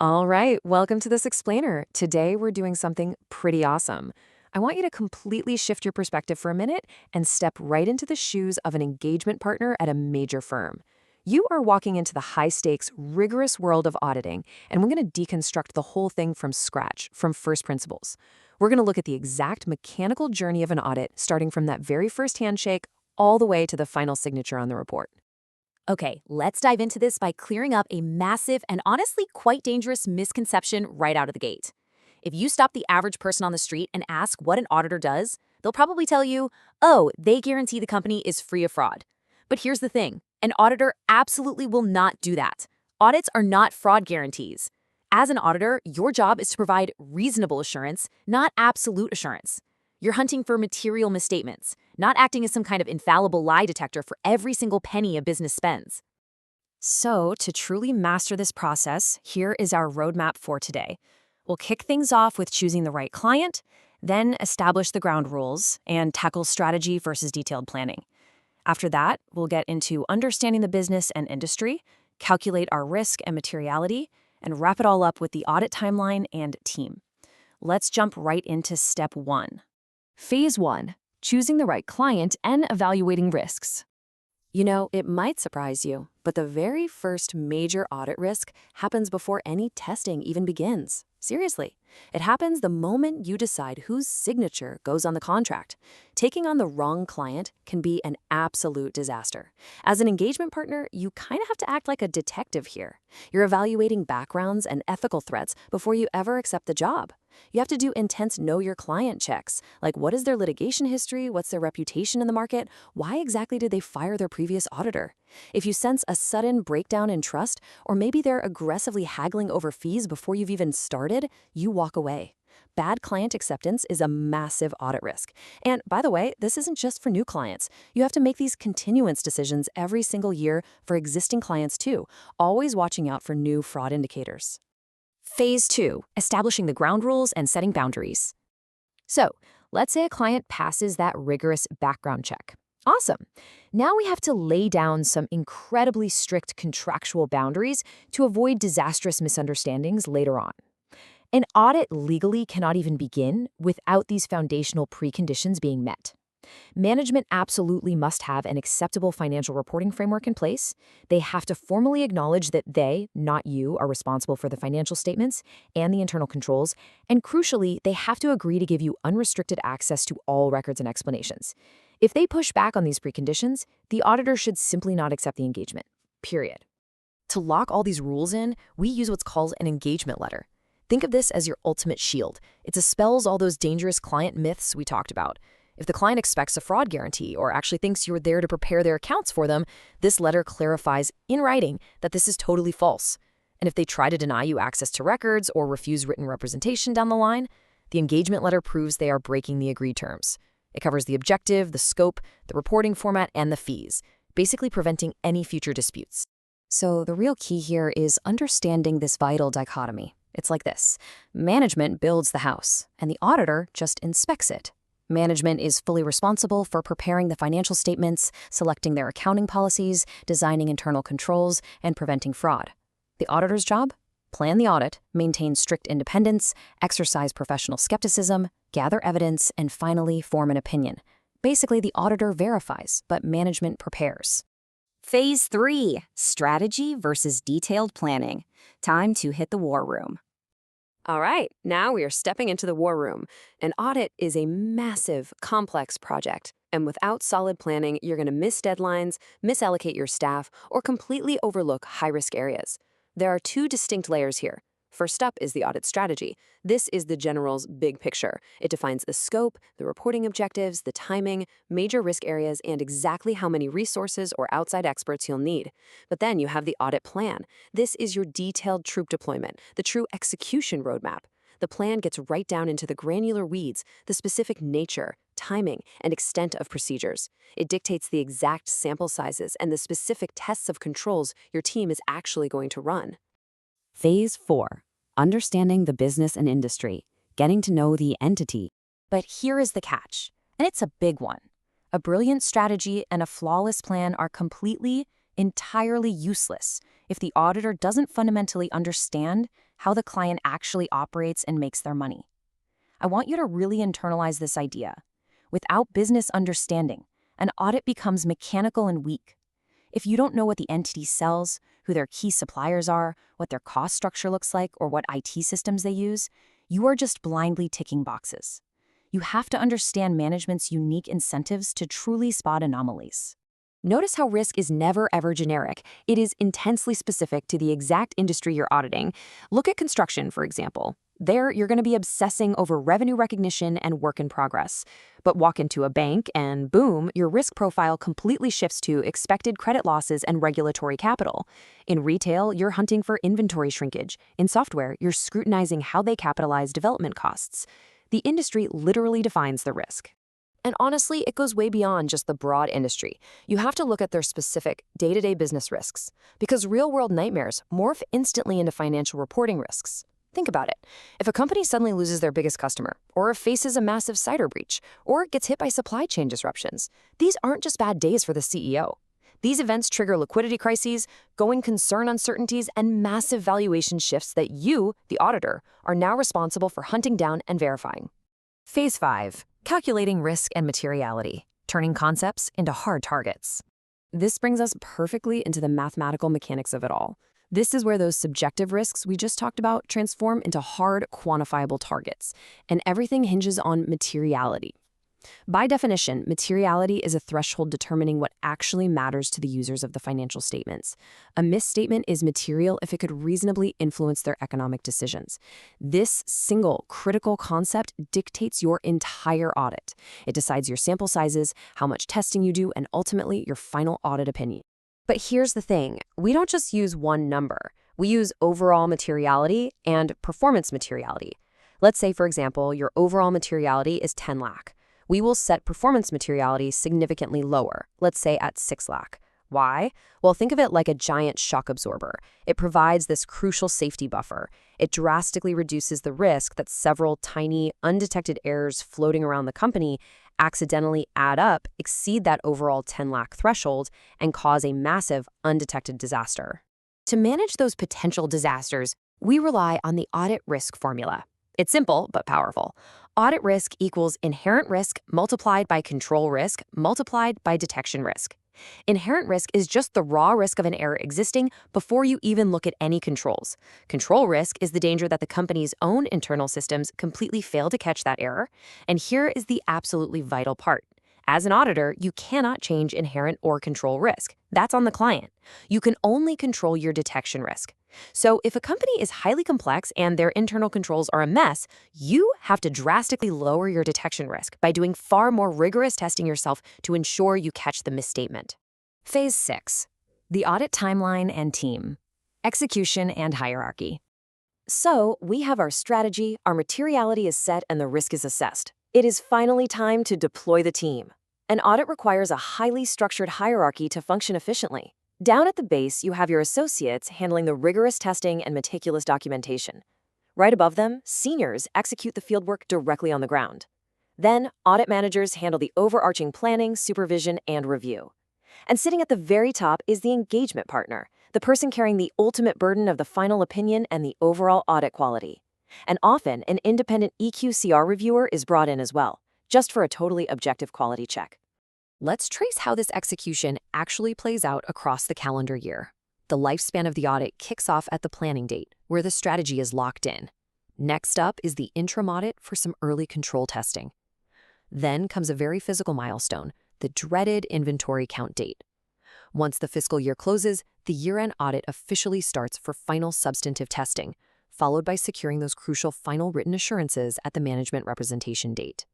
All right, welcome to this explainer. Today we're doing something pretty awesome. I want you to completely shift your perspective for a minute and step right into the shoes of an engagement partner at a major firm. You are walking into the high-stakes, rigorous world of auditing, and we're going to deconstruct the whole thing from scratch, from first principles. We're going to look at the exact mechanical journey of an audit, starting from that very first handshake all the way to the final signature on the report. Okay, let's dive into this by clearing up a massive and honestly quite dangerous misconception right out of the gate. If you stop the average person on the street and ask what an auditor does, they'll probably tell you, oh, they guarantee the company is free of fraud. But here's the thing, an auditor absolutely will not do that. Audits are not fraud guarantees. As an auditor, your job is to provide reasonable assurance, not absolute assurance. You're hunting for material misstatements, not acting as some kind of infallible lie detector for every single penny a business spends. So, to truly master this process, here is our roadmap for today. We'll kick things off with choosing the right client, then establish the ground rules, and tackle strategy versus detailed planning. After that, we'll get into understanding the business and industry, calculate our risk and materiality, and wrap it all up with the audit timeline and team. Let's jump right into step 1. Phase 1. Choosing the right client and evaluating risks. You know, it might surprise you, but the very first major audit risk happens before any testing even begins. Seriously, it happens the moment you decide whose signature goes on the contract. Taking on the wrong client can be an absolute disaster. As an engagement partner, you kind of have to act like a detective here. You're evaluating backgrounds and ethical threats before you ever accept the job. You have to do intense know your client checks, like what is their litigation history, what's their reputation in the market, why exactly did they fire their previous auditor? If you sense a sudden breakdown in trust, or maybe they're aggressively haggling over fees before you've even started, you walk away. Bad client acceptance is a massive audit risk. And by the way, this isn't just for new clients. You have to make these continuance decisions every single year for existing clients too, always watching out for new fraud indicators. Phase 2, establishing the ground rules and setting boundaries. So, let's say a client passes that rigorous background check. Awesome. Now we have to lay down some incredibly strict contractual boundaries to avoid disastrous misunderstandings later on. An audit legally cannot even begin without these foundational preconditions being met. Management absolutely must have an acceptable financial reporting framework in place. They have to formally acknowledge that they, not you, are responsible for the financial statements and the internal controls. And crucially, they have to agree to give you unrestricted access to all records and explanations. If they push back on these preconditions, the auditor should simply not accept the engagement. Period. To lock all these rules in, we use what's called an engagement letter. Think of this as your ultimate shield. It dispels all those dangerous client myths we talked about. If the client expects a fraud guarantee or actually thinks you're there to prepare their accounts for them, this letter clarifies in writing that this is totally false. And if they try to deny you access to records or refuse written representation down the line, the engagement letter proves they are breaking the agreed terms. It covers the objective, the scope, the reporting format, and the fees, basically preventing any future disputes. So the real key here is understanding this vital dichotomy. It's like this. Management builds the house, and the auditor just inspects it. Management is fully responsible for preparing the financial statements, selecting their accounting policies, designing internal controls, and preventing fraud. The auditor's job? Plan the audit, maintain strict independence, exercise professional skepticism, gather evidence, and finally form an opinion. Basically, the auditor verifies, but management prepares. Phase 3, strategy versus detailed planning. Time to hit the war room. All right, now we are stepping into the war room. An audit is a massive, complex project, and without solid planning, you're going to miss deadlines, misallocate your staff, or completely overlook high-risk areas. There are 2 distinct layers here. First up is the audit strategy. This is the general's big picture. It defines the scope, the reporting objectives, the timing, major risk areas, and exactly how many resources or outside experts you'll need. But then you have the audit plan. This is your detailed troop deployment, the true execution roadmap. The plan gets right down into the granular weeds, the specific nature, timing, and extent of procedures. It dictates the exact sample sizes and the specific tests of controls your team is actually going to run. Phase 4, understanding the business and industry, getting to know the entity. But here is the catch, and it's a big one. A brilliant strategy and a flawless plan are entirely useless if the auditor doesn't fundamentally understand how the client actually operates and makes their money. I want you to really internalize this idea. Without business understanding, an audit becomes mechanical and weak. If you don't know what the entity sells, who their key suppliers are, what their cost structure looks like, or what IT systems they use, you are just blindly ticking boxes. You have to understand management's unique incentives to truly spot anomalies. Notice how risk is never ever generic. It is intensely specific to the exact industry you're auditing. Look at construction, for example. There, you're going to be obsessing over revenue recognition and work in progress. But walk into a bank and boom, your risk profile completely shifts to expected credit losses and regulatory capital. In retail, you're hunting for inventory shrinkage. In software, you're scrutinizing how they capitalize development costs. The industry literally defines the risk. And honestly, it goes way beyond just the broad industry. You have to look at their specific day-to-day business risks, because real-world nightmares morph instantly into financial reporting risks. Think about it. If a company suddenly loses their biggest customer, or faces a massive cyber breach, or gets hit by supply chain disruptions, these aren't just bad days for the CEO. These events trigger liquidity crises, going concern uncertainties, and massive valuation shifts that you, the auditor, are now responsible for hunting down and verifying. Phase 5. Calculating risk and materiality, turning concepts into hard targets. This brings us perfectly into the mathematical mechanics of it all. This is where those subjective risks we just talked about transform into hard, quantifiable targets, and everything hinges on materiality. By definition, materiality is a threshold determining what actually matters to the users of the financial statements. A misstatement is material if it could reasonably influence their economic decisions. This single critical concept dictates your entire audit. It decides your sample sizes, how much testing you do, and ultimately your final audit opinion. But here's the thing, we don't just use one number. We use overall materiality and performance materiality. Let's say, for example, your overall materiality is 10 lakh. We will set performance materiality significantly lower, let's say at 6 lakh. Why? Well, think of it like a giant shock absorber. It provides this crucial safety buffer. It drastically reduces the risk that several tiny, undetected errors floating around the company accidentally add up, exceed that overall 10 lakh threshold, and cause a massive, undetected disaster. To manage those potential disasters, we rely on the audit risk formula. It's simple, but powerful. Audit risk equals inherent risk multiplied by control risk multiplied by detection risk. Inherent risk is just the raw risk of an error existing before you even look at any controls. Control risk is the danger that the company's own internal systems completely fail to catch that error. And here is the absolutely vital part. As an auditor, you cannot change inherent or control risk. That's on the client. You can only control your detection risk. So if a company is highly complex and their internal controls are a mess, you have to drastically lower your detection risk by doing far more rigorous testing yourself to ensure you catch the misstatement. Phase 6. The audit timeline and team. Execution and hierarchy. So we have our strategy, our materiality is set, and the risk is assessed. It is finally time to deploy the team. An audit requires a highly structured hierarchy to function efficiently. Down at the base, you have your associates handling the rigorous testing and meticulous documentation. Right above them, seniors execute the fieldwork directly on the ground. Then, audit managers handle the overarching planning, supervision, and review. And sitting at the very top is the engagement partner, the person carrying the ultimate burden of the final opinion and the overall audit quality. And often, an independent EQCR reviewer is brought in as well, just for a totally objective quality check. Let's trace how this execution actually plays out across the calendar year. The lifespan of the audit kicks off at the planning date, where the strategy is locked in. Next up is the interim audit for some early control testing. Then comes a very physical milestone, the dreaded inventory count date. Once the fiscal year closes, the year-end audit officially starts for final substantive testing, followed by securing those crucial final written assurances at the management representation date.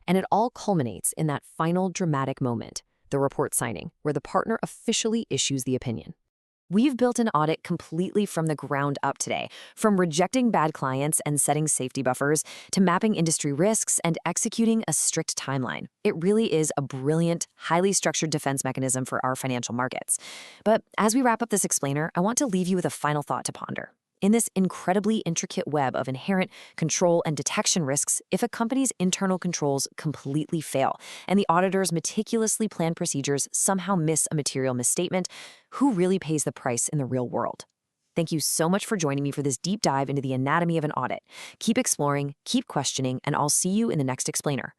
And it all culminates in that final dramatic moment, the report signing, where the partner officially issues the opinion. We've built an audit completely from the ground up today, from rejecting bad clients and setting safety buffers to mapping industry risks and executing a strict timeline. It really is a brilliant, highly structured defense mechanism for our financial markets. But as we wrap up this explainer, I want to leave you with a final thought to ponder. In this incredibly intricate web of inherent control and detection risks, if a company's internal controls completely fail and the auditor's meticulously planned procedures somehow miss a material misstatement, who really pays the price in the real world? Thank you so much for joining me for this deep dive into the anatomy of an audit. Keep exploring, keep questioning, and I'll see you in the next explainer.